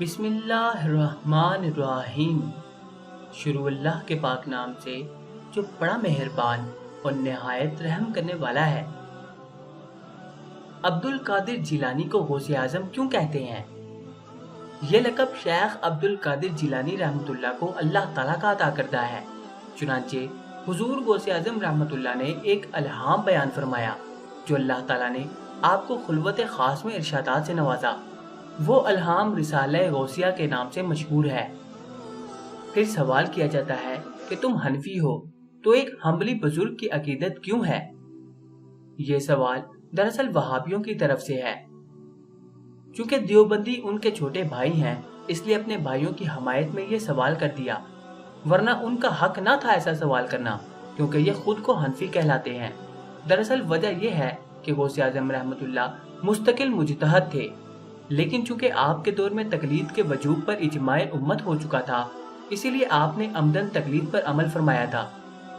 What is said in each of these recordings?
بسم اللہ الرحمن الرحیم۔ شروع اللہ کے پاک نام سے جو بڑا مہربان اور نہایت رحم کرنے والا ہے۔ عبد القادر جیلانی کو غوث اعظم کیوں کہتے ہیں؟ یہ لقب شیخ عبد القادر جیلانی رحمۃ اللہ کو اللہ تعالیٰ کا عطا کردہ ہے۔ چنانچہ حضور غوث اعظم رحمۃ اللہ نے ایک الہام بیان فرمایا جو اللہ تعالیٰ نے آپ کو خلوت خاص میں ارشادات سے نوازا۔ وہ الہام رسالہ غوثیہ کے نام سے مشہور ہے۔ پھر سوال کیا جاتا ہے کہ تم حنفی ہو تو ایک حنبلی بزرگ کی عقیدت کیوں ہے؟ یہ سوال دراصل وہابیوں کی طرف سے ہے۔ چونکہ دیوبندی ان کے چھوٹے بھائی ہیں اس لیے اپنے بھائیوں کی حمایت میں یہ سوال کر دیا، ورنہ ان کا حق نہ تھا ایسا سوال کرنا، کیونکہ یہ خود کو حنفی کہلاتے ہیں۔ دراصل وجہ یہ ہے کہ غوث اعظم رحمۃ اللہ مستقل مجتہد تھے، لیکن چونکہ آپ کے دور میں تقلید کے وجوب پر اجماع امت ہو چکا تھا، اسی لیے آپ نے عمدن تقلید پر عمل فرمایا تھا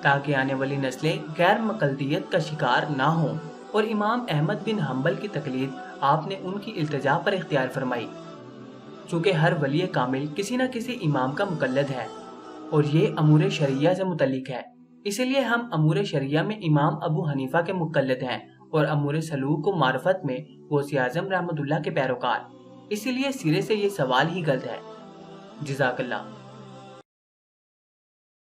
تاکہ آنے والی نسلیں غیر مقلدیت کا شکار نہ ہوں، اور امام احمد بن حنبل کی تقلید آپ نے ان کی التجا پر اختیار فرمائی۔ چونکہ ہر ولی کامل کسی نہ کسی امام کا مقلد ہے اور یہ امور شرعیہ سے متعلق ہے، اسی لیے ہم امور شرعیہ میں امام ابو حنیفہ کے مقلد ہیں اور امور سلوک و معرفت میں غوث اعظم رحمۃ اللہ کے پیروکار۔ اسی لیے سرے سے یہ سوال ہی غلط ہے۔ جزاک اللہ۔